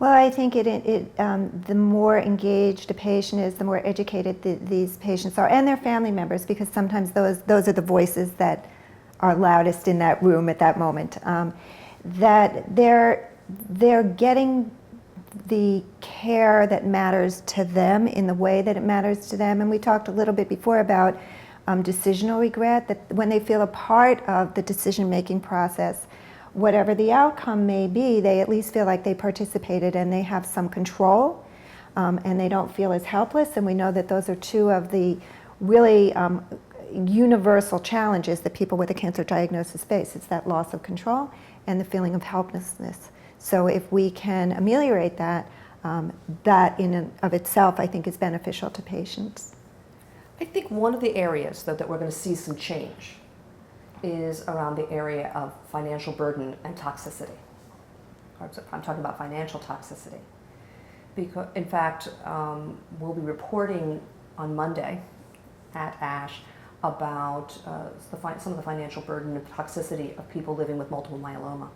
Well, I think the more engaged a patient is, the more educated these patients are, and their family members, because sometimes those are the voices that are loudest in that room at that moment. That they're getting the care that matters to them in the way that it matters to them. And we talked a little bit before about decisional regret, that when they feel a part of the decision-making process, whatever the outcome may be, they at least feel like they participated and they have some control, and they don't feel as helpless. And we know that those are two of the really universal challenges that people with a cancer diagnosis face. It's that loss of control and the feeling of helplessness. So if we can ameliorate that, that in and of itself, I think, is beneficial to patients. I think one of the areas that we're going to see some change is around the area of financial burden and toxicity. I'm talking about financial toxicity. Because, in fact, we'll be reporting on Monday at ASH about some of the financial burden and toxicity of people living with multiple myeloma.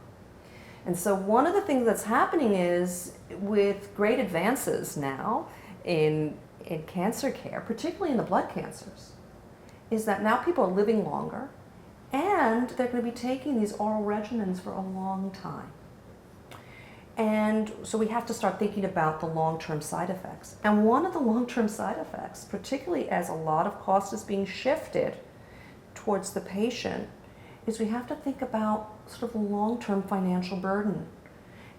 And so one of the things that's happening is, with great advances now in cancer care, particularly in the blood cancers, is that now people are living longer, and they're going to be taking these oral regimens for a long time. And so we have to start thinking about the long-term side effects. And one of the long-term side effects, particularly as a lot of cost is being shifted towards the patient, is we have to think about sort of the long-term financial burden.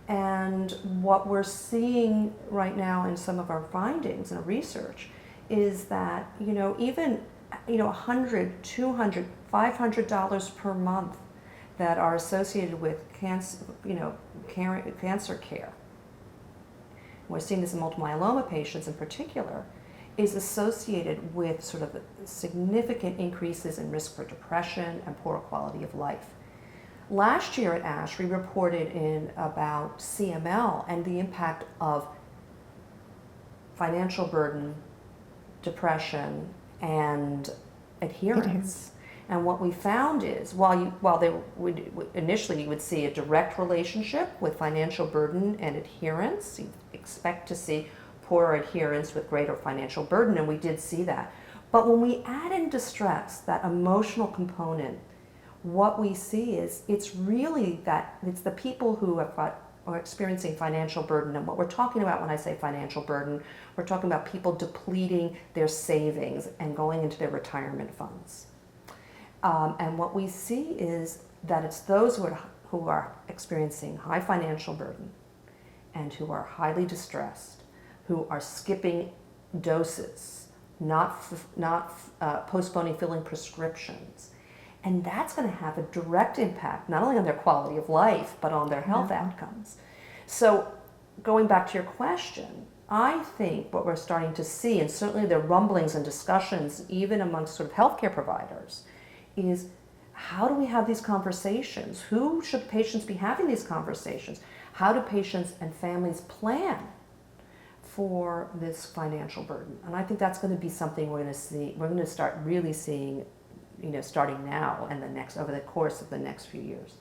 And what we're seeing right now in some of our findings and research is that, even $100, $200, $500 per month that are associated with cancer care. We're seeing this in multiple myeloma patients in particular, is associated with sort of significant increases in risk for depression and poor quality of life. Last year at ASH, we reported in about CML and the impact of financial burden, depression, and adherence. And what we found is, initially you would see a direct relationship with financial burden and adherence. You expect to see poorer adherence with greater financial burden, and we did see that. But when we add in distress, that emotional component, what we see is it's really that it's the people who are experiencing financial burden. And what we're talking about when I say financial burden, we're talking about people depleting their savings and going into their retirement funds. And what we see is that it's those who are experiencing high financial burden and who are highly distressed, who are skipping doses, not postponing filling prescriptions. And that's going to have a direct impact, not only on their quality of life, but on their health outcomes. So going back to your question, I think what we're starting to see, and certainly there are rumblings and discussions even amongst sort of healthcare providers, is how do we have these conversations? Who should patients be having these conversations? How do patients and families plan for this financial burden? And I think that's going to be something we're going to start really seeing, starting now and over the course of the next few years.